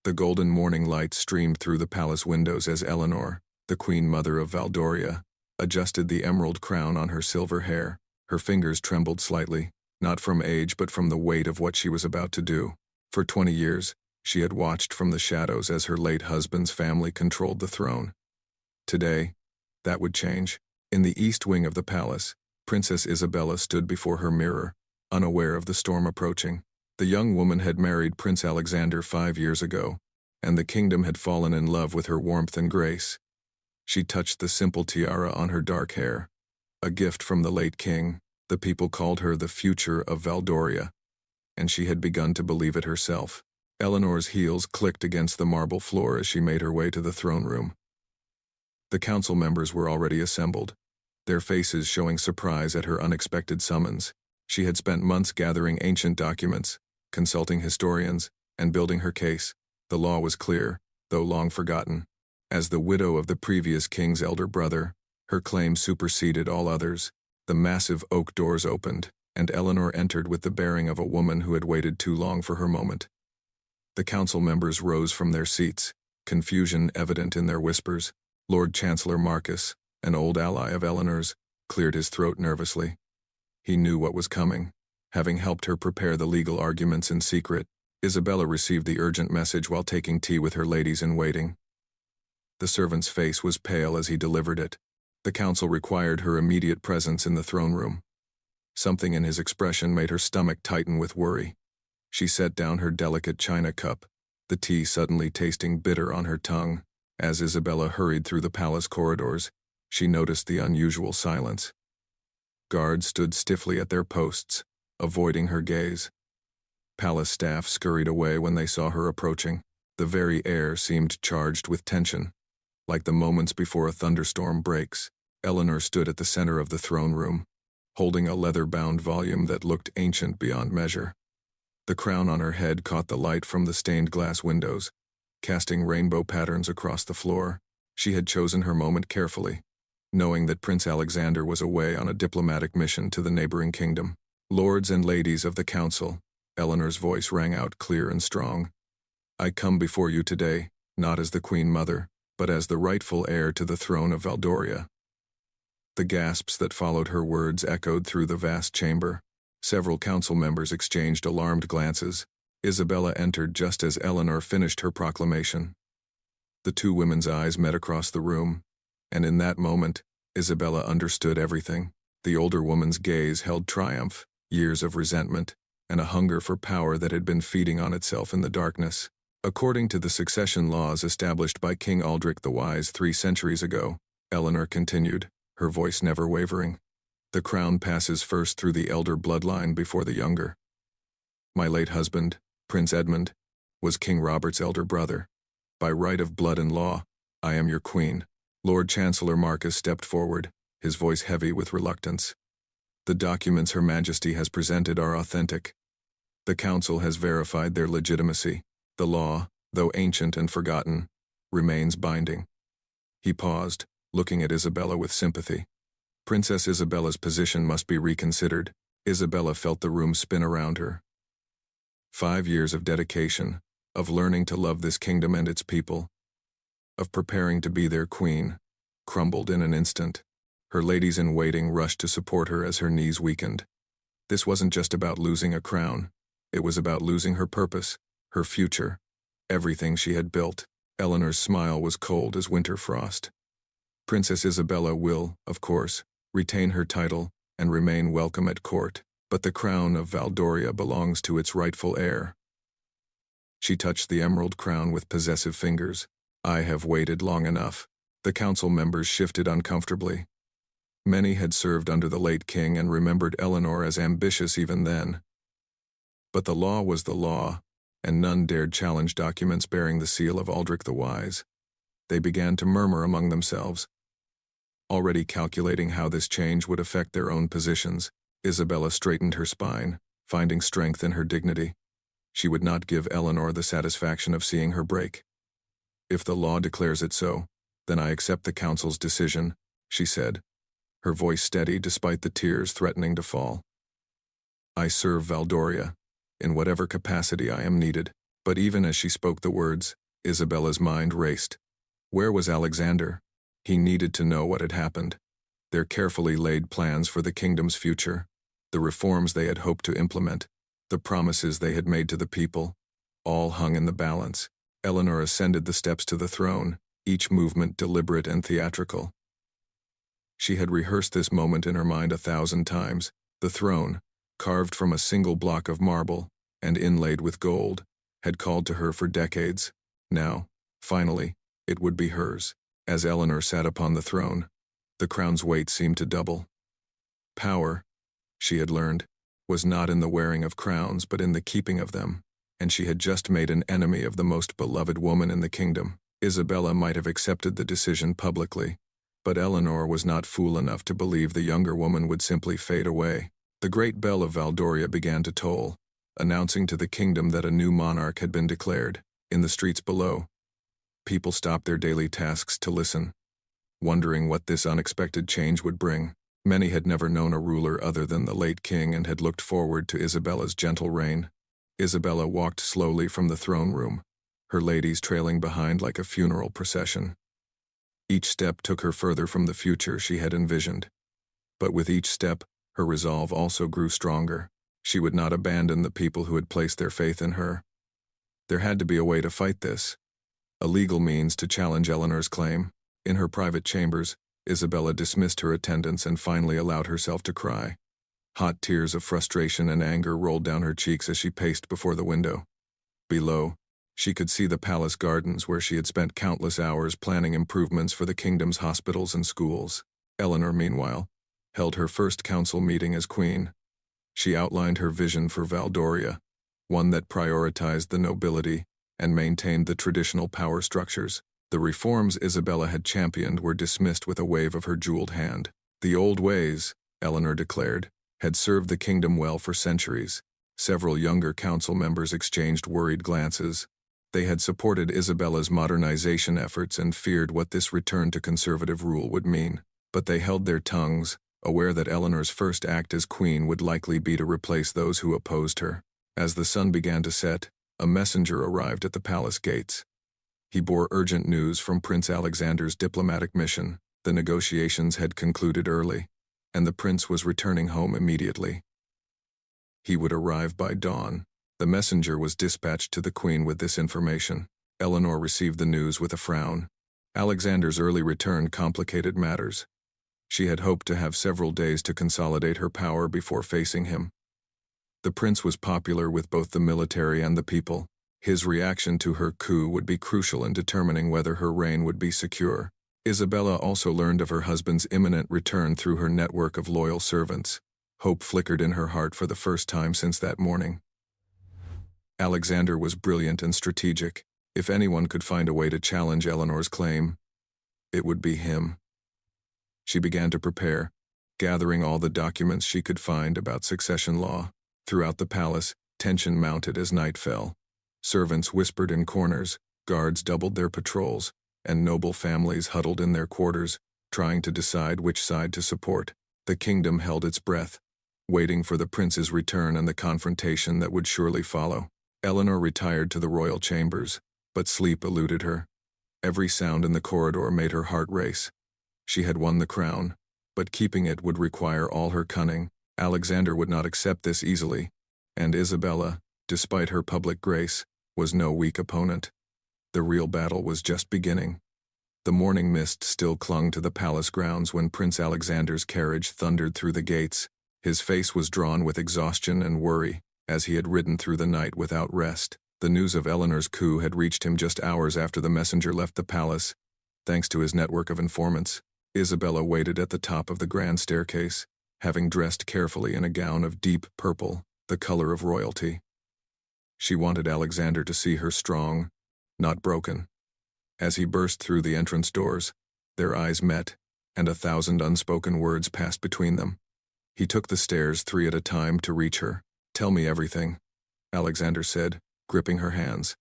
The golden morning light streamed through the palace windows as Eleanor, the queen mother of Valdoria, adjusted the emerald crown on her silver hair. Her fingers trembled slightly, not from age but from the weight of what she was about to do. For 20 years, she had watched from the shadows as her late husband's family controlled the throne. Today, that would change. In the east wing of the palace, Princess Isabella stood before her mirror, unaware of the storm approaching. The young woman had married Prince Alexander 5 years ago, and the kingdom had fallen in love with her warmth and grace. She touched the simple tiara on her dark hair, a gift from the late king. The people called her the future of Valdoria, and she had begun to believe it herself. Eleanor's heels clicked against the marble floor as she made her way to the throne room. The council members were already assembled, their faces showing surprise at her unexpected summons. She had spent months gathering ancient documents, consulting historians, and building her case. The law was clear, though long forgotten. As the widow of the previous king's elder brother, her claim superseded all others. The massive oak doors opened, and Eleanor entered with the bearing of a woman who had waited too long for her moment. The council members rose from their seats, confusion evident in their whispers. Lord Chancellor Marcus, an old ally of Eleanor's, cleared his throat nervously. He knew what was coming. Having helped her prepare the legal arguments in secret, Isabella received the urgent message while taking tea with her ladies-in-waiting. The servant's face was pale as he delivered it. The council required her immediate presence in the throne room. Something in his expression made her stomach tighten with worry. She set down her delicate china cup, the tea suddenly tasting bitter on her tongue. As Isabella hurried through the palace corridors, she noticed the unusual silence. Guards stood stiffly at their posts, avoiding her gaze. Palace staff scurried away when they saw her approaching. The very air seemed charged with tension. Like the moments before a thunderstorm breaks, Eleanor stood at the center of the throne room, holding a leather-bound volume that looked ancient beyond measure. The crown on her head caught the light from the stained glass windows, casting rainbow patterns across the floor. She had chosen her moment carefully, knowing that Prince Alexander was away on a diplomatic mission to the neighboring kingdom. Lords and ladies of the council, Eleanor's voice rang out clear and strong. I come before you today, not as the Queen Mother, but as the rightful heir to the throne of Valdoria. The gasps that followed her words echoed through the vast chamber. Several council members exchanged alarmed glances. Isabella entered just as Eleanor finished her proclamation. The two women's eyes met across the room, and in that moment, Isabella understood everything. The older woman's gaze held triumph, years of resentment, and a hunger for power that had been feeding on itself in the darkness. According to the succession laws established by King Aldrich the Wise 3 centuries ago, Eleanor continued, her voice never wavering. The crown passes first through the elder bloodline before the younger. My late husband, Prince Edmund, was King Robert's elder brother. By right of blood and law, I am your queen. Lord Chancellor Marcus stepped forward, his voice heavy with reluctance. The documents Her Majesty has presented are authentic. The council has verified their legitimacy. The law, though ancient and forgotten, remains binding. He paused, looking at Isabella with sympathy. Princess Isabella's position must be reconsidered. Isabella felt the room spin around her. 5 years of dedication, of learning to love this kingdom and its people, of preparing to be their queen, crumbled in an instant. Her ladies-in-waiting rushed to support her as her knees weakened. This wasn't just about losing a crown. It was about losing her purpose, her future, everything she had built. Eleanor's smile was cold as winter frost. Princess Isabella will, of course, retain her title and remain welcome at court, but the crown of Valdoria belongs to its rightful heir. She touched the emerald crown with possessive fingers. I have waited long enough. The council members shifted uncomfortably. Many had served under the late king and remembered Eleanor as ambitious even then. But the law was the law, and none dared challenge documents bearing the seal of Aldrich the Wise. They began to murmur among themselves. Already calculating how this change would affect their own positions, Isabella straightened her spine, finding strength in her dignity. She would not give Eleanor the satisfaction of seeing her break. If the law declares it so, then I accept the council's decision, she said, her voice steady despite the tears threatening to fall. I serve Valdoria, in whatever capacity I am needed. But even as she spoke the words, Isabella's mind raced. Where was Alexander? He needed to know what had happened. Their carefully laid plans for the kingdom's future, the reforms they had hoped to implement, the promises they had made to the people, all hung in the balance. Eleanor ascended the steps to the throne, each movement deliberate and theatrical. She had rehearsed this moment in her mind 1,000 times. The throne, carved from a single block of marble and inlaid with gold, had called to her for decades. Now, finally, it would be hers. As Eleanor sat upon the throne, the crown's weight seemed to double. Power, she had learned, was not in the wearing of crowns but in the keeping of them, and she had just made an enemy of the most beloved woman in the kingdom. Isabella might have accepted the decision publicly, but Eleanor was not fool enough to believe the younger woman would simply fade away. The great bell of Valdoria began to toll, announcing to the kingdom that a new monarch had been declared. In the streets below, people stopped their daily tasks to listen, wondering what this unexpected change would bring. Many had never known a ruler other than the late king and had looked forward to Isabella's gentle reign. Isabella walked slowly from the throne room, her ladies trailing behind like a funeral procession. Each step took her further from the future she had envisioned. But with each step, her resolve also grew stronger. She would not abandon the people who had placed their faith in her. There had to be a way to fight this, a legal means to challenge Eleanor's claim. In her private chambers, Isabella dismissed her attendants and finally allowed herself to cry. Hot tears of frustration and anger rolled down her cheeks as she paced before the window. Below, she could see the palace gardens where she had spent countless hours planning improvements for the kingdom's hospitals and schools. Eleanor, meanwhile, held her first council meeting as queen. She outlined her vision for Valdoria, one that prioritized the nobility and maintained the traditional power structures. The reforms Isabella had championed were dismissed with a wave of her jeweled hand. The old ways, Eleanor declared, had served the kingdom well for centuries. Several younger council members exchanged worried glances. They had supported Isabella's modernization efforts and feared what this return to conservative rule would mean. But they held their tongues, aware that Eleanor's first act as queen would likely be to replace those who opposed her. As the sun began to set, a messenger arrived at the palace gates. He bore urgent news from Prince Alexander's diplomatic mission. The negotiations had concluded early, and the prince was returning home immediately. He would arrive by dawn. The messenger was dispatched to the queen with this information. Eleanor received the news with a frown. Alexander's early return complicated matters. She had hoped to have several days to consolidate her power before facing him. The prince was popular with both the military and the people. His reaction to her coup would be crucial in determining whether her reign would be secure. Isabella also learned of her husband's imminent return through her network of loyal servants. Hope flickered in her heart for the first time since that morning. Alexander was brilliant and strategic. If anyone could find a way to challenge Eleanor's claim, it would be him. She began to prepare, gathering all the documents she could find about succession law. Throughout the palace, tension mounted as night fell. Servants whispered in corners, guards doubled their patrols, and noble families huddled in their quarters, trying to decide which side to support. The kingdom held its breath, waiting for the prince's return and the confrontation that would surely follow. Eleanor retired to the royal chambers, but sleep eluded her. Every sound in the corridor made her heart race. She had won the crown, but keeping it would require all her cunning. Alexander would not accept this easily, and Isabella, despite her public grace, was no weak opponent. The real battle was just beginning. The morning mist still clung to the palace grounds when Prince Alexander's carriage thundered through the gates. His face was drawn with exhaustion and worry, as he had ridden through the night without rest. The news of Eleanor's coup had reached him just hours after the messenger left the palace. Thanks to his network of informants, Isabella waited at the top of the grand staircase, having dressed carefully in a gown of deep purple, the color of royalty. She wanted Alexander to see her strong, not broken. As he burst through the entrance doors, their eyes met, and 1,000 unspoken words passed between them. He took the stairs 3 at a time to reach her. "Tell me everything," Alexander said, gripping her hands.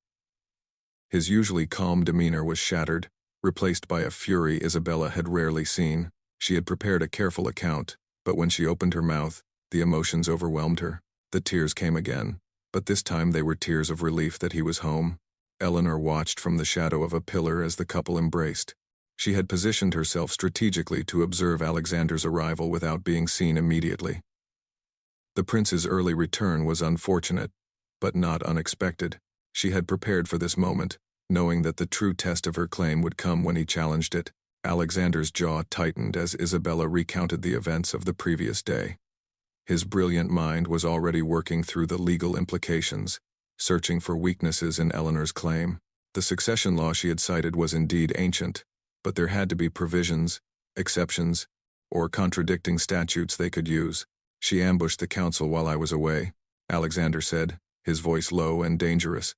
His usually calm demeanor was shattered, replaced by a fury Isabella had rarely seen. She had prepared a careful account, but when she opened her mouth, the emotions overwhelmed her. The tears came again, But this time they were tears of relief that he was home. Eleanor watched from the shadow of a pillar as the couple embraced. She had positioned herself strategically to observe Alexander's arrival without being seen immediately. The prince's early return was unfortunate, but not unexpected. She had prepared for this moment, knowing that the true test of her claim would come when he challenged it. Alexander's jaw tightened as Isabella recounted the events of the previous day. His brilliant mind was already working through the legal implications, searching for weaknesses in Eleanor's claim. The succession law she had cited was indeed ancient, but there had to be provisions, exceptions, or contradicting statutes they could use. She ambushed the council while I was away, Alexander said, his voice low and dangerous.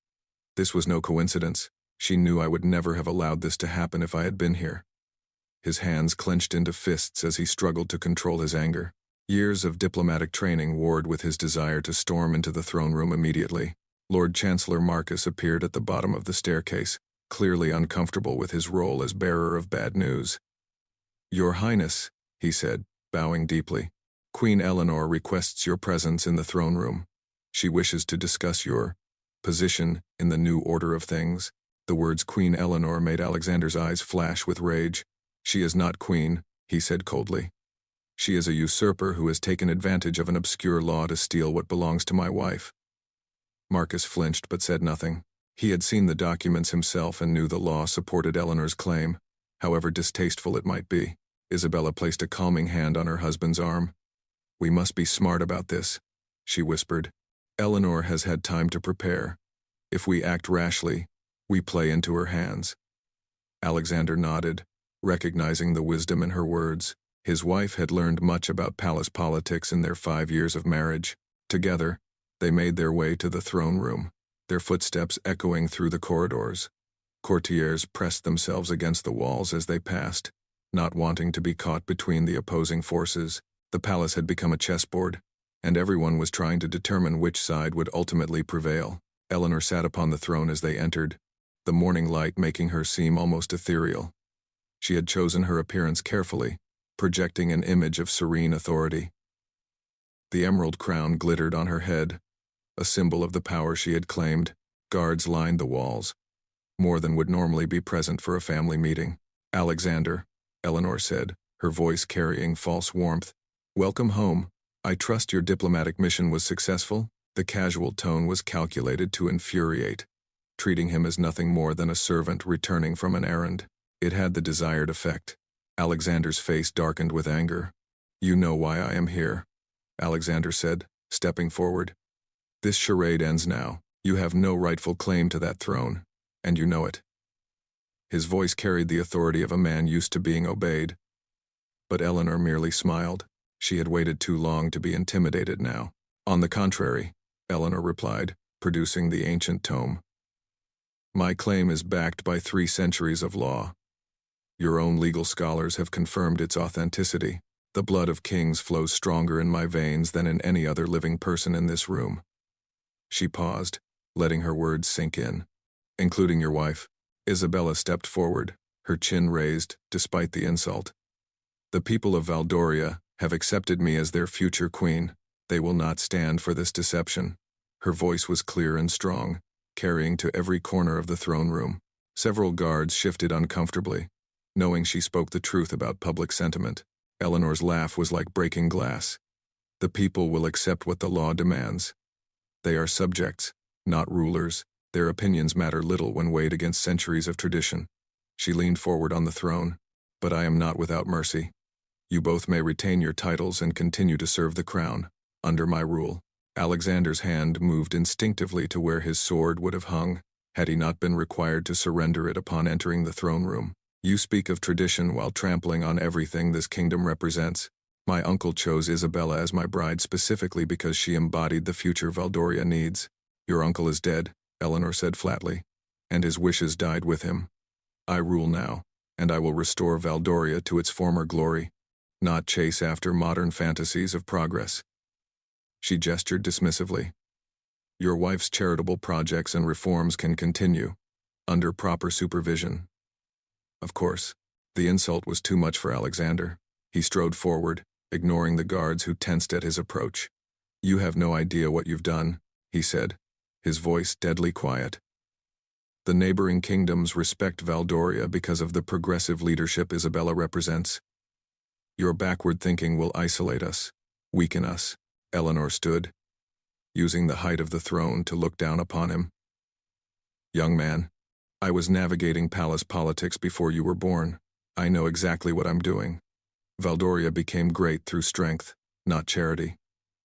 This was no coincidence. She knew I would never have allowed this to happen if I had been here. His hands clenched into fists as he struggled to control his anger. Years of diplomatic training warred with his desire to storm into the throne room immediately. Lord Chancellor Marcus appeared at the bottom of the staircase, clearly uncomfortable with his role as bearer of bad news. "Your Highness," he said, bowing deeply, "Queen Eleanor requests your presence in the throne room. She wishes to discuss your position in the new order of things." The words Queen Eleanor made Alexander's eyes flash with rage. "She is not queen," he said coldly. "She is a usurper who has taken advantage of an obscure law to steal what belongs to my wife." Marcus flinched but said nothing. He had seen the documents himself and knew the law supported Eleanor's claim, however distasteful it might be. Isabella placed a calming hand on her husband's arm. "We must be smart about this," she whispered. "Eleanor has had time to prepare. If we act rashly, we play into her hands." Alexander nodded, recognizing the wisdom in her words. His wife had learned much about palace politics in their 5 years of marriage. Together, they made their way to the throne room, their footsteps echoing through the corridors. Courtiers pressed themselves against the walls as they passed, not wanting to be caught between the opposing forces. The palace had become a chessboard, and everyone was trying to determine which side would ultimately prevail. Eleanor sat upon the throne as they entered, the morning light making her seem almost ethereal. She had chosen her appearance carefully, projecting an image of serene authority. The emerald crown glittered on her head, a symbol of the power she had claimed. Guards lined the walls, more than would normally be present for a family meeting. "Alexander," Eleanor said, her voice carrying false warmth, "welcome home. I trust your diplomatic mission was successful." The casual tone was calculated to infuriate, treating him as nothing more than a servant returning from an errand. It had the desired effect. Alexander's face darkened with anger. "You know why I am here," Alexander said, stepping forward. "This charade ends now. You have no rightful claim to that throne, and you know it." His voice carried the authority of a man used to being obeyed. But Eleanor merely smiled. She had waited too long to be intimidated now. "On the contrary," Eleanor replied, producing the ancient tome. "My claim is backed by 3 centuries of law. Your own legal scholars have confirmed its authenticity. The blood of kings flows stronger in my veins than in any other living person in this room." She paused, letting her words sink in. "Including your wife." Isabella stepped forward, her chin raised, despite the insult. "The people of Valdoria have accepted me as their future queen. They will not stand for this deception." Her voice was clear and strong, carrying to every corner of the throne room. Several guards shifted uncomfortably, knowing she spoke the truth about public sentiment. Eleanor's laugh was like breaking glass. "The people will accept what the law demands. They are subjects, not rulers. Their opinions matter little when weighed against centuries of tradition." She leaned forward on the throne. "But I am not without mercy. You both may retain your titles and continue to serve the crown, under my rule." Alexander's hand moved instinctively to where his sword would have hung, had he not been required to surrender it upon entering the throne room. "You speak of tradition while trampling on everything this kingdom represents. My uncle chose Isabella as my bride specifically because she embodied the future Valdoria needs." "Your uncle is dead," Eleanor said flatly, "and his wishes died with him. I rule now, and I will restore Valdoria to its former glory, not chase after modern fantasies of progress." She gestured dismissively. "Your wife's charitable projects and reforms can continue, under proper supervision." Of course, the insult was too much for Alexander. He strode forward, ignoring the guards who tensed at his approach. "You have no idea what you've done," he said, his voice deadly quiet. The neighboring kingdoms respect Valdoria because of the progressive leadership Isabella represents. Your backward thinking will isolate us, weaken us. Eleanor stood, using the height of the throne to look down upon him. Young man, I was navigating palace politics before you were born. I know exactly what I'm doing. Valdoria became great through strength, not charity.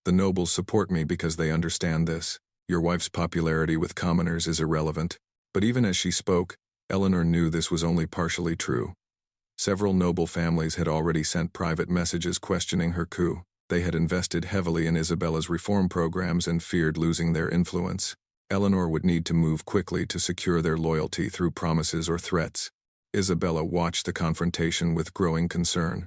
The nobles support me because they understand this. Your wife's popularity with commoners is irrelevant. But even as she spoke, Eleanor knew this was only partially true. Several noble families had already sent private messages questioning her coup. They had invested heavily in Isabella's reform programs and feared losing their influence. Eleanor would need to move quickly to secure their loyalty through promises or threats. Isabella watched the confrontation with growing concern.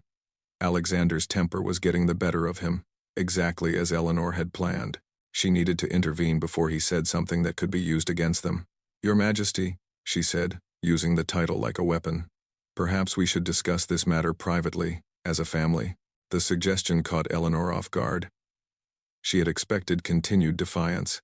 Alexander's temper was getting the better of him, exactly as Eleanor had planned. She needed to intervene before he said something that could be used against them. Your Majesty, she said, using the title like a weapon. Perhaps we should discuss this matter privately, as a family. The suggestion caught Eleanor off guard. She had expected continued defiance,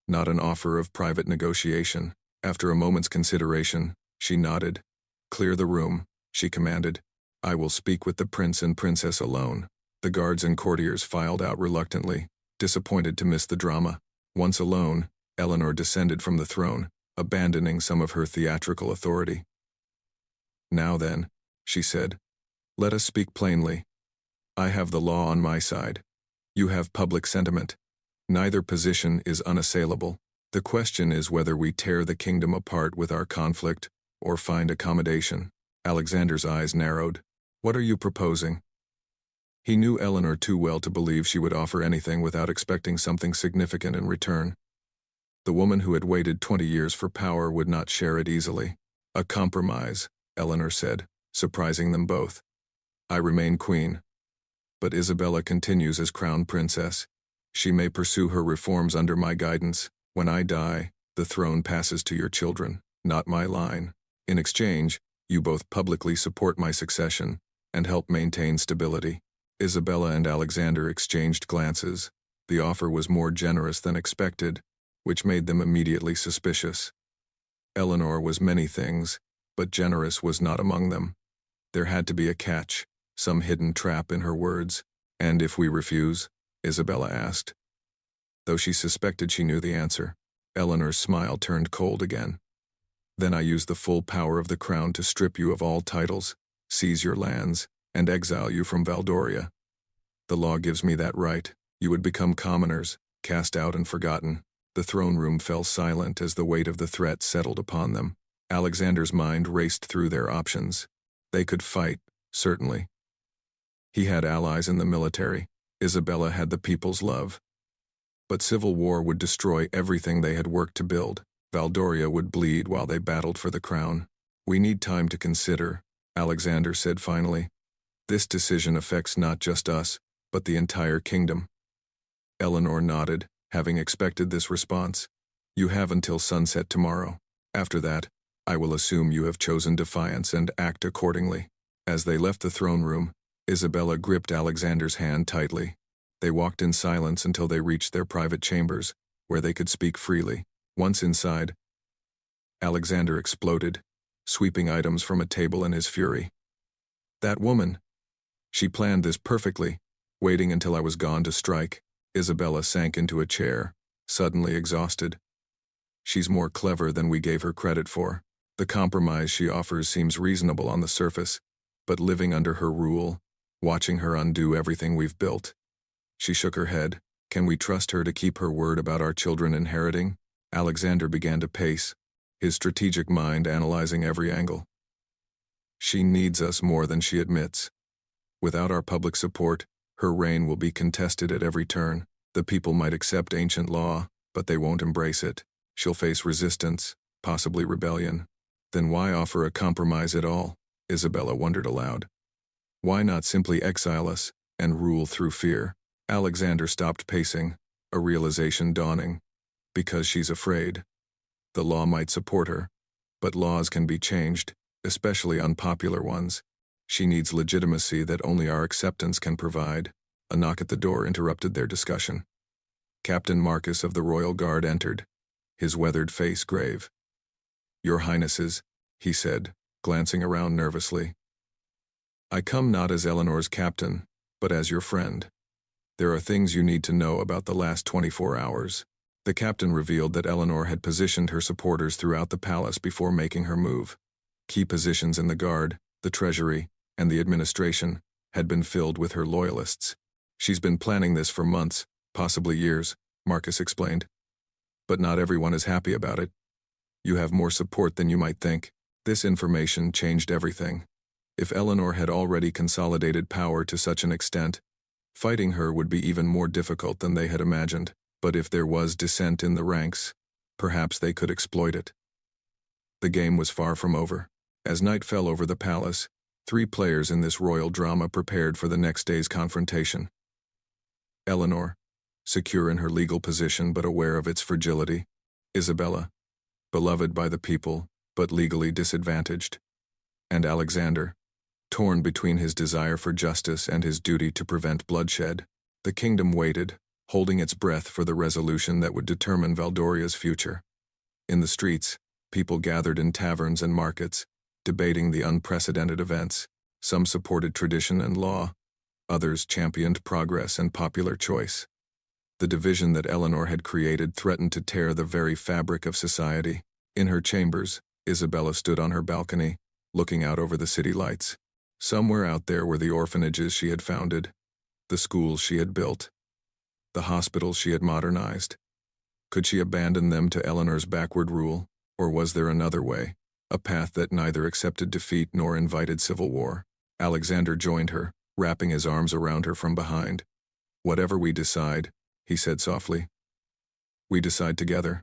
not an offer of private negotiation. After a moment's consideration, she nodded. Clear the room, she commanded. I will speak with the prince and princess alone. The guards and courtiers filed out reluctantly, disappointed to miss the drama. Once alone, Eleanor descended from the throne, abandoning some of her theatrical authority. Now then, she said, let us speak plainly. I have the law on my side. You have public sentiment. Neither position is unassailable. The question is whether we tear the kingdom apart with our conflict or find accommodation. Alexander's eyes narrowed. What are you proposing? He knew Eleanor too well to believe she would offer anything without expecting something significant in return. The woman who had waited 20 years for power would not share it easily. A compromise, Eleanor said, surprising them both. I remain queen. But Isabella continues as crown princess. She may pursue her reforms under my guidance. When I die, the throne passes to your children, not my line. In exchange, you both publicly support my succession and help maintain stability. Isabella and Alexander exchanged glances. The offer was more generous than expected, which made them immediately suspicious. Eleanor was many things, but generous was not among them. There had to be a catch, some hidden trap in her words. And if we refuse? Isabella asked. Though she suspected she knew the answer, Eleanor's smile turned cold again. Then I use the full power of the crown to strip you of all titles, seize your lands, and exile you from Valdoria. The law gives me that right. You would become commoners, cast out and forgotten. The throne room fell silent as the weight of the threat settled upon them. Alexander's mind raced through their options. They could fight, certainly. He had allies in the military. Isabella had the people's love. But civil war would destroy everything they had worked to build. Valdoria would bleed while they battled for the crown. We need time to consider, Alexander said finally. This decision affects not just us, but the entire kingdom. Eleanor nodded, having expected this response. You have until sunset tomorrow. After that, I will assume you have chosen defiance and act accordingly. As they left the throne room, Isabella gripped Alexander's hand tightly. They walked in silence until they reached their private chambers, where they could speak freely. Once inside, Alexander exploded, sweeping items from a table in his fury. That woman! She planned this perfectly, waiting until I was gone to strike. Isabella sank into a chair, suddenly exhausted. She's more clever than we gave her credit for. The compromise she offers seems reasonable on the surface, but living under her rule, watching her undo everything we've built. She shook her head. Can we trust her to keep her word about our children inheriting? Alexander began to pace, his strategic mind analyzing every angle. She needs us more than she admits. Without our public support, her reign will be contested at every turn. The people might accept ancient law, but they won't embrace it. She'll face resistance, possibly rebellion. Then why offer a compromise at all? Isabella wondered aloud. Why not simply exile us and rule through fear? Alexander stopped pacing, a realization dawning. Because she's afraid. The law might support her, but laws can be changed, especially unpopular ones. She needs legitimacy that only our acceptance can provide. A knock at the door interrupted their discussion. Captain Marcus of the Royal Guard entered, his weathered face grave. "Your Highnesses," he said, glancing around nervously. "I come not as Eleanor's captain, but as your friend. There are things you need to know about the last 24 hours. The captain revealed that Eleanor had positioned her supporters throughout the palace before making her move. Key positions in the guard, the treasury, and the administration had been filled with her loyalists. She's been planning this for months, possibly years, Marcus explained. But not everyone is happy about it. You have more support than you might think. This information changed everything. If Eleanor had already consolidated power to such an extent, fighting her would be even more difficult than they had imagined. But if there was dissent in the ranks, perhaps they could exploit it. The game was far from over. As night fell over the palace, 3 players in this royal drama prepared for the next day's confrontation. Eleanor, secure in her legal position but aware of its fragility. Isabella, beloved by the people but legally disadvantaged. And Alexander, torn between his desire for justice and his duty to prevent bloodshed. The kingdom waited, holding its breath for the resolution that would determine Valdoria's future. In the streets, people gathered in taverns and markets, debating the unprecedented events. Some supported tradition and law, others championed progress and popular choice. The division that Eleanor had created threatened to tear the very fabric of society. In her chambers, Isabella stood on her balcony, looking out over the city lights. Somewhere out there were the orphanages she had founded, the schools she had built, the hospitals she had modernized. Could she abandon them to Eleanor's backward rule, or was there another way, a path that neither accepted defeat nor invited civil war? Alexander joined her, wrapping his arms around her from behind. "Whatever we decide," he said softly, "we decide together.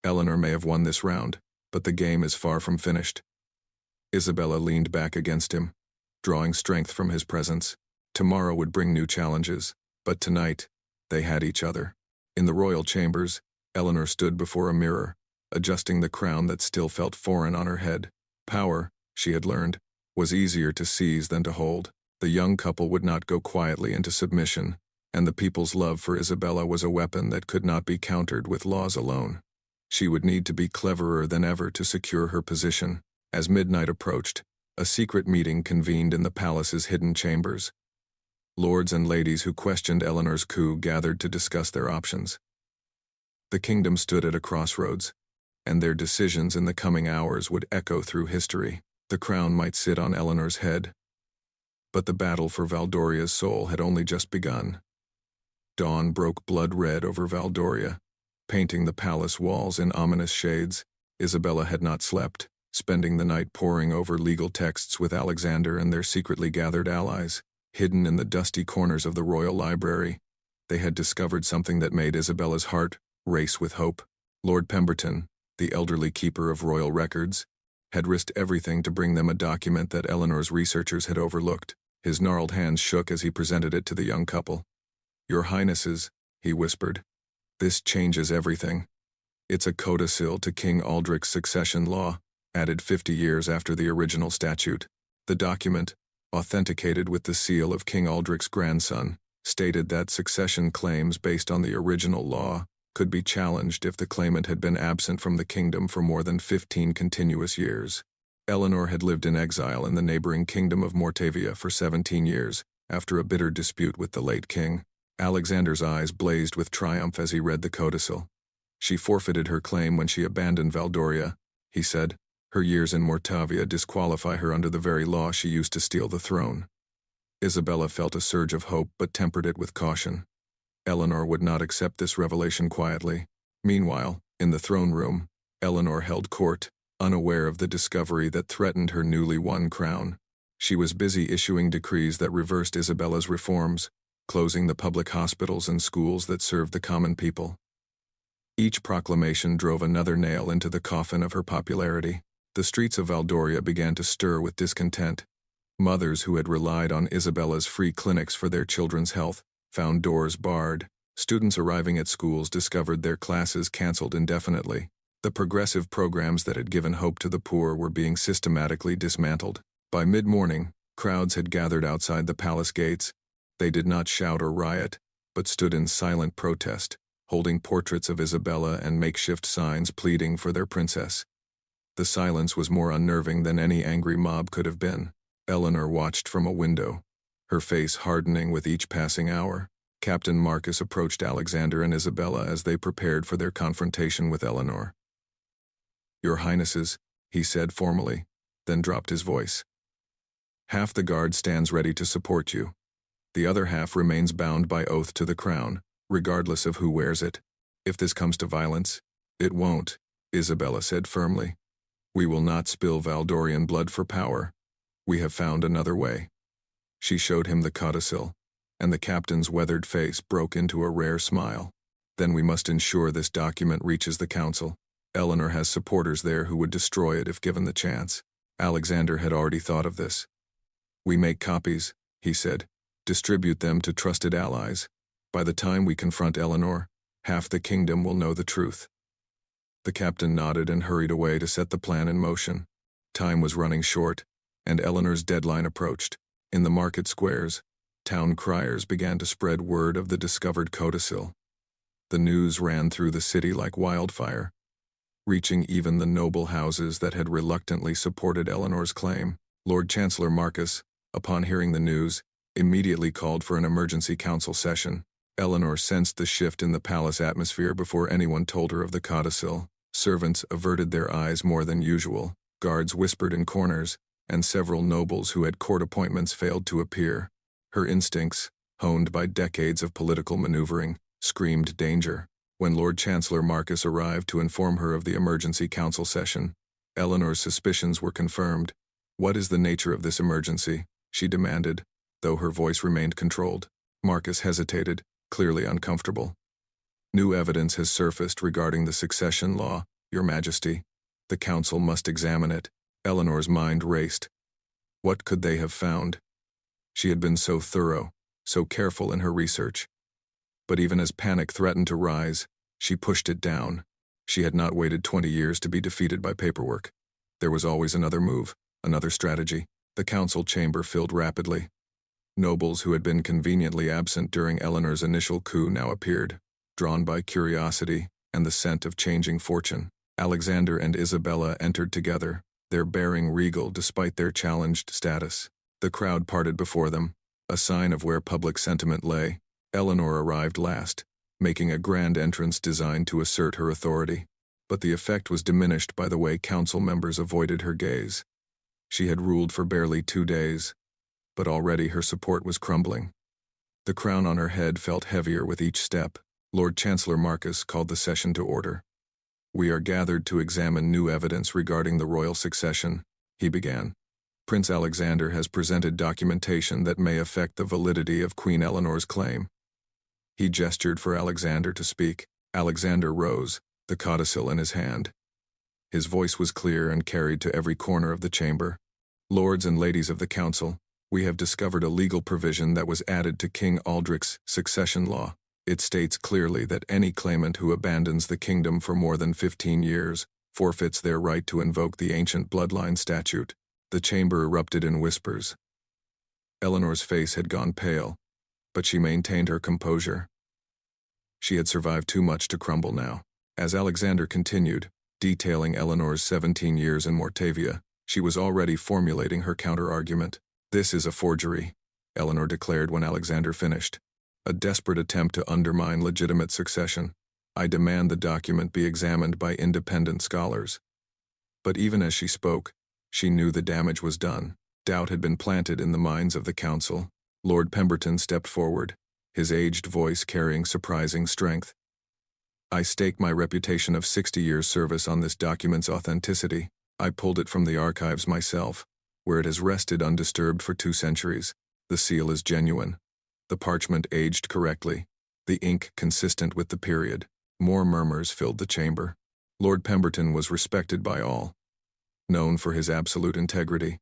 Eleanor may have won this round, but the game is far from finished." Isabella leaned back against him, drawing strength from his presence. Tomorrow would bring new challenges, but tonight, they had each other. In the royal chambers, Eleanor stood before a mirror, adjusting the crown that still felt foreign on her head. Power, she had learned, was easier to seize than to hold. The young couple would not go quietly into submission, and the people's love for Isabella was a weapon that could not be countered with laws alone. She would need to be cleverer than ever to secure her position. As midnight approached, a secret meeting convened in the palace's hidden chambers. Lords and ladies who questioned Eleanor's coup gathered to discuss their options. The kingdom stood at a crossroads, and their decisions in the coming hours would echo through history. The crown might sit on Eleanor's head, but the battle for Valdoria's soul had only just begun. Dawn broke blood red over Valdoria, painting the palace walls in ominous shades. Isabella had not slept, spending the night poring over legal texts with Alexander and their secretly gathered allies. Hidden in the dusty corners of the royal library, they had discovered something that made Isabella's heart race with hope. Lord Pemberton, the elderly keeper of royal records, had risked everything to bring them a document that Eleanor's researchers had overlooked. His gnarled hands shook as he presented it to the young couple. "Your Highnesses," he whispered, "this changes everything. It's a codicil to King Aldrich's succession law, added 50 years after the original statute. The document, authenticated with the seal of King Aldrich's grandson, stated that succession claims based on the original law could be challenged if the claimant had been absent from the kingdom for more than 15 continuous years. Eleanor had lived in exile in the neighboring kingdom of Mortavia for 17 years, after a bitter dispute with the late king. Alexander's eyes blazed with triumph as he read the codicil. "She forfeited her claim when she abandoned Valdoria," he said. "Her years in Mortavia disqualify her under the very law she used to steal the throne." Isabella felt a surge of hope but tempered it with caution. Eleanor would not accept this revelation quietly. Meanwhile, in the throne room, Eleanor held court, unaware of the discovery that threatened her newly won crown. She was busy issuing decrees that reversed Isabella's reforms, closing the public hospitals and schools that served the common people. Each proclamation drove another nail into the coffin of her popularity. The streets of Valdoria began to stir with discontent. Mothers who had relied on Isabella's free clinics for their children's health found doors barred. Students arriving at schools discovered their classes canceled indefinitely. The progressive programs that had given hope to the poor were being systematically dismantled. By mid-morning, crowds had gathered outside the palace gates. They did not shout or riot, but stood in silent protest, holding portraits of Isabella and makeshift signs pleading for their princess. The silence was more unnerving than any angry mob could have been. Eleanor watched from a window, her face hardening with each passing hour. Captain Marcus approached Alexander and Isabella as they prepared for their confrontation with Eleanor. "Your Highnesses," he said formally, then dropped his voice. "Half the guard stands ready to support you. The other half remains bound by oath to the crown, regardless of who wears it. If this comes to violence, it won't," Isabella said firmly. "We will not spill Valdorian blood for power. We have found another way." She showed him the codicil, and the captain's weathered face broke into a rare smile. "Then we must ensure this document reaches the council. Eleanor has supporters there who would destroy it if given the chance." Alexander had already thought of this. "We make copies," he said. "Distribute them to trusted allies. By the time we confront Eleanor, half the kingdom will know the truth." The captain nodded and hurried away to set the plan in motion. Time was running short, and Eleanor's deadline approached. In the market squares, town criers began to spread word of the discovered codicil. The news ran through the city like wildfire, reaching even the noble houses that had reluctantly supported Eleanor's claim. Lord Chancellor Marcus, upon hearing the news, immediately called for an emergency council session. Eleanor sensed the shift in the palace atmosphere before anyone told her of the codicil. Servants averted their eyes more than usual, guards whispered in corners, and several nobles who had court appointments failed to appear. Her instincts, honed by decades of political maneuvering, screamed danger. When Lord Chancellor Marcus arrived to inform her of the emergency council session, Eleanor's suspicions were confirmed. "What is the nature of this emergency?" she demanded, though her voice remained controlled. Marcus hesitated, clearly uncomfortable. "New evidence has surfaced regarding the succession law, Your Majesty. The council must examine it." Eleanor's mind raced. What could they have found? She had been so thorough, so careful in her research. But even as panic threatened to rise, she pushed it down. She had not waited 20 years to be defeated by paperwork. There was always another move, another strategy. The council chamber filled rapidly. Nobles who had been conveniently absent during Eleanor's initial coup now appeared, drawn by curiosity and the scent of changing fortune. Alexander and Isabella entered together, their bearing regal despite their challenged status. The crowd parted before them, a sign of where public sentiment lay. Eleanor arrived last, making a grand entrance designed to assert her authority. But the effect was diminished by the way council members avoided her gaze. She had ruled for barely 2 days, but already her support was crumbling. The crown on her head felt heavier with each step. Lord Chancellor Marcus called the session to order. "We are gathered to examine new evidence regarding the royal succession," he began. "Prince Alexander has presented documentation that may affect the validity of Queen Eleanor's claim." He gestured for Alexander to speak. Alexander rose, the codicil in his hand. His voice was clear and carried to every corner of the chamber. "Lords and ladies of the council, we have discovered a legal provision that was added to King Aldrich's succession law. It states clearly that any claimant who abandons the kingdom for more than 15 years forfeits their right to invoke the ancient bloodline statute." The chamber erupted in whispers. Eleanor's face had gone pale, but she maintained her composure. She had survived too much to crumble now. As Alexander continued, detailing Eleanor's 17 years in Mortavia, she was already formulating her counter-argument. "This is a forgery," Eleanor declared when Alexander finished. "A desperate attempt to undermine legitimate succession. I demand the document be examined by independent scholars." But even as she spoke, she knew the damage was done. Doubt had been planted in the minds of the council. Lord Pemberton stepped forward, his aged voice carrying surprising strength. "I stake my reputation of 60 years' service on this document's authenticity. I pulled it from the archives myself, where it has rested undisturbed for 2 centuries. The seal is genuine. The parchment aged correctly, the ink consistent with the period." More murmurs filled the chamber. Lord Pemberton was respected by all, known for his absolute integrity.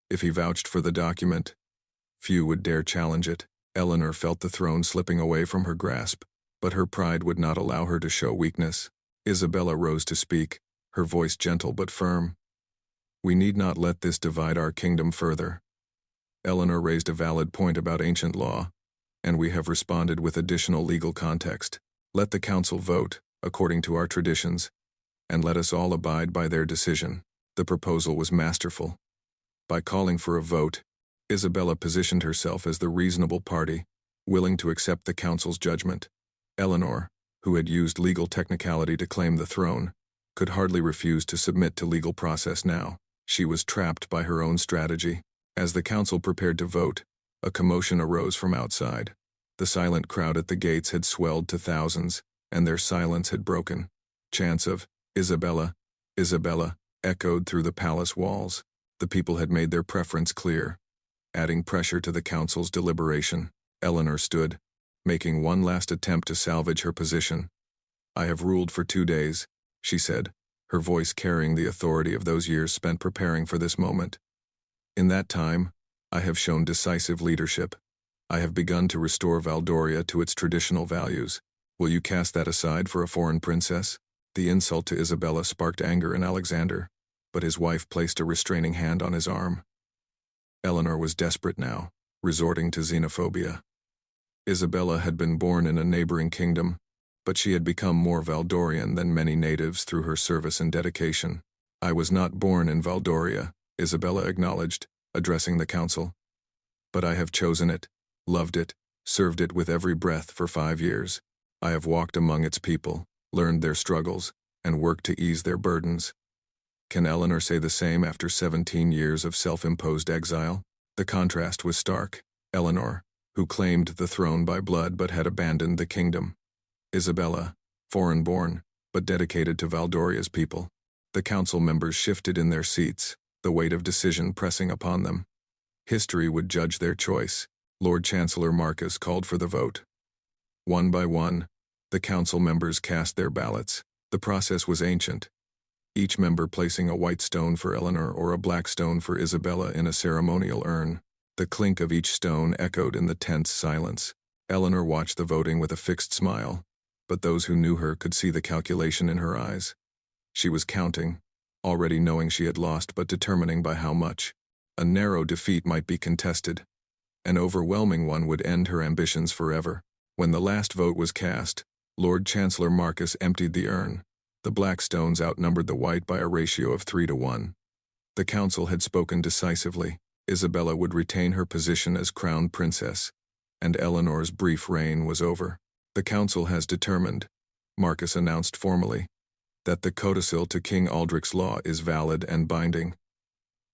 If he vouched for the document, few would dare challenge it. Eleanor felt the throne slipping away from her grasp, but her pride would not allow her to show weakness. Isabella rose to speak, her voice gentle but firm. "We need not let this divide our kingdom further." Eleanor raised a valid point about ancient law, and we have responded with additional legal context. Let the council vote, according to our traditions, and let us all abide by their decision. The proposal was masterful. By calling for a vote, Isabella positioned herself as the reasonable party, willing to accept the council's judgment. Eleanor, who had used legal technicality to claim the throne, could hardly refuse to submit to legal process now. She was trapped by her own strategy. As the council prepared to vote, a commotion arose from outside. The silent crowd at the gates had swelled to thousands, and their silence had broken. Chants of "Isabella, Isabella" echoed through the palace walls. The people had made their preference clear. Adding pressure to the council's deliberation, Eleanor stood, making one last attempt to salvage her position. "I have ruled for 2 days," she said, her voice carrying the authority of those years spent preparing for this moment. "In that time, I have shown decisive leadership. I have begun to restore Valdoria to its traditional values. Will you cast that aside for a foreign princess?" The insult to Isabella sparked anger in Alexander, but his wife placed a restraining hand on his arm. Eleanor was desperate now, resorting to xenophobia. Isabella had been born in a neighboring kingdom, but she had become more Valdorian than many natives through her service and dedication. "I was not born in Valdoria," Isabella acknowledged, addressing the council. "But I have chosen it, loved it, served it with every breath for 5 years. I have walked among its people, learned their struggles, and worked to ease their burdens." Can Eleanor say the same after 17 years of self-imposed exile? The contrast was stark. Eleanor, who claimed the throne by blood but had abandoned the kingdom. Isabella, foreign-born, but dedicated to Valdoria's people. The council members shifted in their seats, the weight of decision pressing upon them. History would judge their choice. Lord Chancellor Marcus called for the vote. One by one, the council members cast their ballots. The process was ancient, each member placing a white stone for Eleanor or a black stone for Isabella in a ceremonial urn. The clink of each stone echoed in the tense silence. Eleanor watched the voting with a fixed smile, but those who knew her could see the calculation in her eyes. She was counting, already knowing she had lost but determining by how much. A narrow defeat might be contested. An overwhelming one would end her ambitions forever. When the last vote was cast, Lord Chancellor Marcus emptied the urn. The black stones outnumbered the white by a ratio of 3 to 1. The council had spoken decisively. Isabella would retain her position as crown princess, and Eleanor's brief reign was over. "The council has determined," Marcus announced formally, "that the codicil to King Aldrich's law is valid and binding.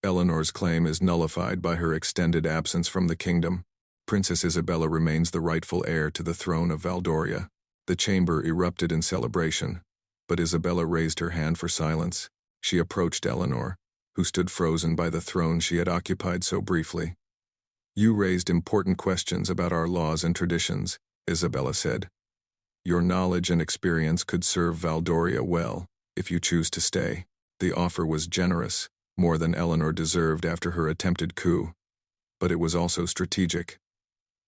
Eleanor's claim is nullified by her extended absence from the kingdom. Princess Isabella remains the rightful heir to the throne of Valdoria." The chamber erupted in celebration, but Isabella raised her hand for silence. She approached Eleanor, who stood frozen by the throne she had occupied so briefly. "You raised important questions about our laws and traditions," Isabella said. "Your knowledge and experience could serve Valdoria well, if you choose to stay." The offer was generous, more than Eleanor deserved after her attempted coup. But it was also strategic.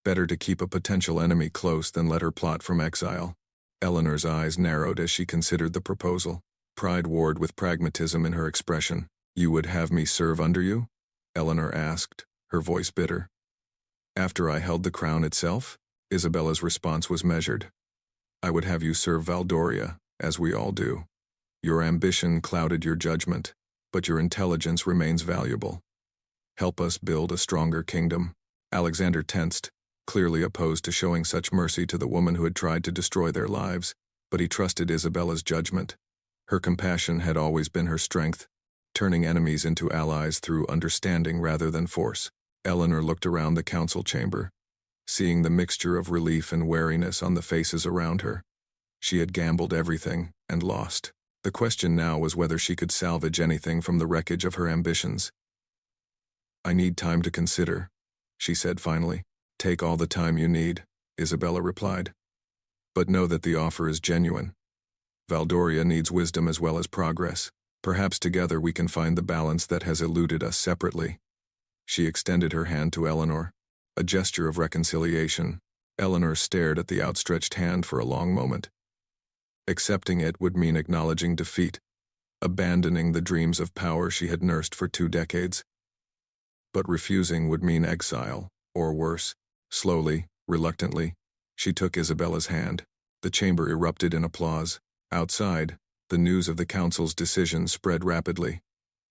Better to keep a potential enemy close than let her plot from exile. Eleanor's eyes narrowed as she considered the proposal. Pride warred with pragmatism in her expression. "You would have me serve under you?" Eleanor asked, her voice bitter. "After I held the crown itself?" Isabella's response was measured. "I would have you serve Valdoria, as we all do. Your ambition clouded your judgment, but your intelligence remains valuable. Help us build a stronger kingdom." Alexander tensed, clearly opposed to showing such mercy to the woman who had tried to destroy their lives, but he trusted Isabella's judgment. Her compassion had always been her strength, turning enemies into allies through understanding rather than force. Eleanor looked around the council chamber, seeing the mixture of relief and wariness on the faces around her. She had gambled everything and lost. The question now was whether she could salvage anything from the wreckage of her ambitions. "I need time to consider," she said finally. "Take all the time you need," Isabella replied. "But know that the offer is genuine. Valdoria needs wisdom as well as progress. Perhaps together we can find the balance that has eluded us separately." She extended her hand to Eleanor, a gesture of reconciliation. Eleanor stared at the outstretched hand for a long moment. Accepting it would mean acknowledging defeat, abandoning the dreams of power she had nursed for 2 decades. But refusing would mean exile, or worse. Slowly, reluctantly, she took Isabella's hand. The chamber erupted in applause. Outside, the news of the council's decision spread rapidly.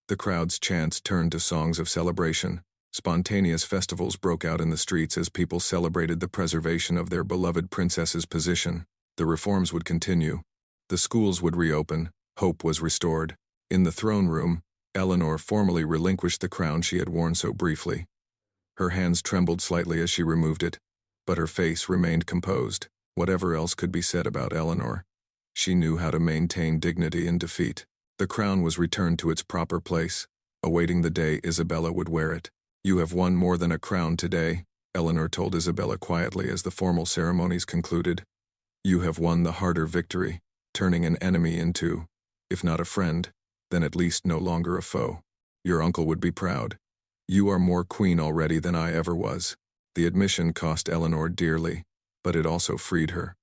The crowd's chants turned to songs of celebration. Spontaneous festivals broke out in the streets as people celebrated the preservation of their beloved princess's position. The reforms would continue. The schools would reopen. Hope was restored. In the throne room, Eleanor formally relinquished the crown she had worn so briefly. Her hands trembled slightly as she removed it, but her face remained composed. Whatever else could be said about Eleanor, she knew how to maintain dignity in defeat. The crown was returned to its proper place, awaiting the day Isabella would wear it. "You have won more than a crown today," Eleanor told Isabella quietly as the formal ceremonies concluded. "You have won the harder victory, turning an enemy into, if not a friend, then at least no longer a foe. Your uncle would be proud. You are more queen already than I ever was." The admission cost Eleanor dearly, but it also freed her.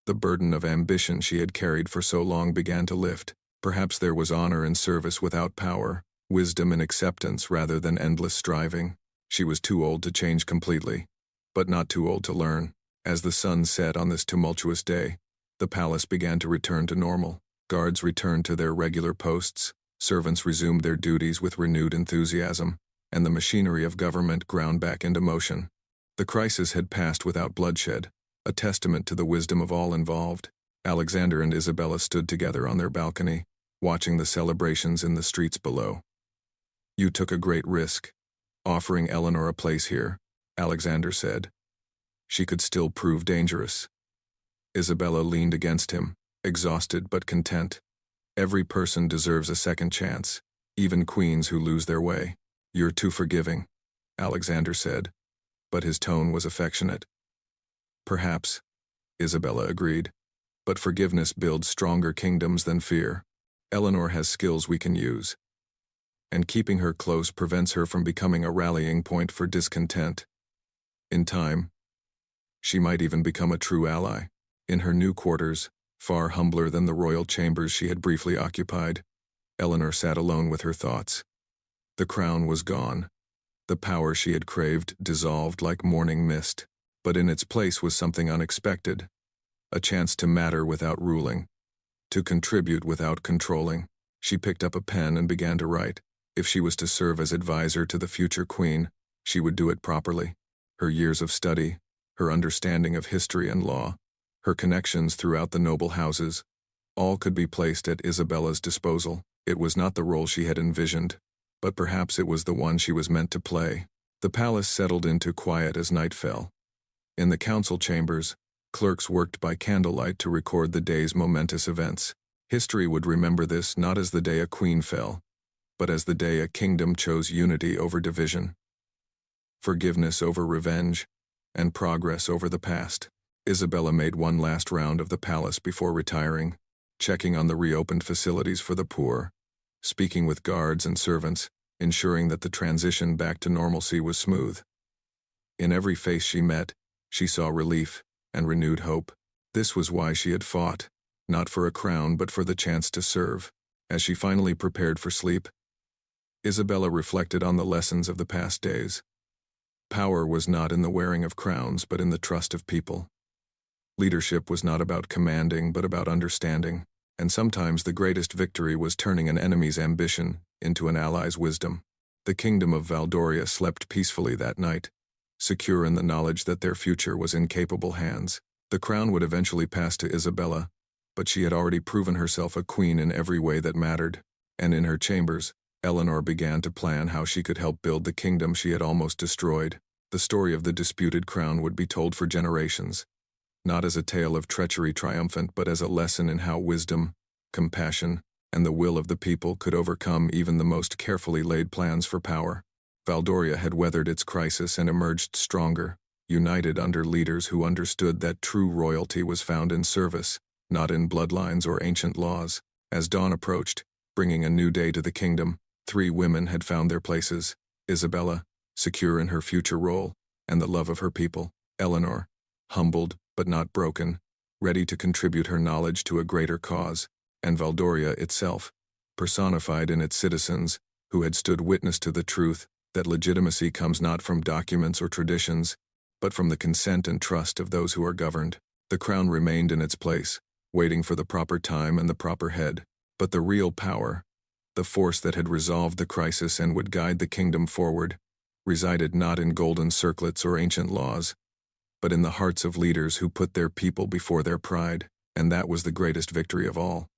The burden of ambition she had carried for so long began to lift. Perhaps there was honor in service without power, wisdom in acceptance rather than endless striving. She was too old to change completely, but not too old to learn. As the sun set on this tumultuous day, the palace began to return to normal. Guards returned to their regular posts, servants resumed their duties with renewed enthusiasm, and the machinery of government ground back into motion. The crisis had passed without bloodshed, a testament to the wisdom of all involved. Alexander and Isabella stood together on their balcony, watching the celebrations in the streets below. "You took a great risk, offering Eleanor a place here," Alexander said. "She could still prove dangerous." Isabella leaned against him, exhausted but content. "Every person deserves a second chance, even queens who lose their way." "You're too forgiving," Alexander said, but his tone was affectionate. "Perhaps," Isabella agreed, "but forgiveness builds stronger kingdoms than fear. Eleanor has skills we can use, and keeping her close prevents her from becoming a rallying point for discontent. In time, she might even become a true ally." In her new quarters, far humbler than the royal chambers she had briefly occupied, Eleanor sat alone with her thoughts. The crown was gone. The power she had craved dissolved like morning mist, but in its place was something unexpected, a chance to matter without ruling, to contribute without controlling. She picked up a pen and began to write. If she was to serve as advisor to the future queen, she would do it properly. Her years of study, her understanding of history and law, her connections throughout the noble houses, all could be placed at Isabella's disposal. It was not the role she had envisioned, but perhaps it was the one she was meant to play. The palace settled into quiet as night fell. In the council chambers, clerks worked by candlelight to record the day's momentous events. History would remember this not as the day a queen fell, but as the day a kingdom chose unity over division, forgiveness over revenge, and progress over the past. Isabella made one last round of the palace before retiring, checking on the reopened facilities for the poor, speaking with guards and servants, ensuring that the transition back to normalcy was smooth. In every face she met, she saw relief and renewed hope. This was why she had fought, not for a crown but for the chance to serve. As she finally prepared for sleep, Isabella reflected on the lessons of the past days. Power was not in the wearing of crowns but in the trust of people. Leadership was not about commanding but about understanding, and sometimes the greatest victory was turning an enemy's ambition into an ally's wisdom. The kingdom of Valdoria slept peacefully that night, secure in the knowledge that their future was in capable hands. The crown would eventually pass to Isabella, but she had already proven herself a queen in every way that mattered, and in her chambers, Eleanor began to plan how she could help build the kingdom she had almost destroyed. The story of the disputed crown would be told for generations, not as a tale of treachery triumphant but as a lesson in how wisdom, compassion, and the will of the people could overcome even the most carefully laid plans for power. Valdoria had weathered its crisis and emerged stronger, united under leaders who understood that true royalty was found in service, not in bloodlines or ancient laws. As dawn approached, bringing a new day to the kingdom, 3 women had found their places: Isabella, secure in her future role, and the love of her people; Eleanor, humbled but not broken, ready to contribute her knowledge to a greater cause; and Valdoria itself, personified in its citizens, who had stood witness to the truth that legitimacy comes not from documents or traditions, but from the consent and trust of those who are governed. The crown remained in its place, waiting for the proper time and the proper head. But the real power, the force that had resolved the crisis and would guide the kingdom forward, resided not in golden circlets or ancient laws, but in the hearts of leaders who put their people before their pride, and that was the greatest victory of all.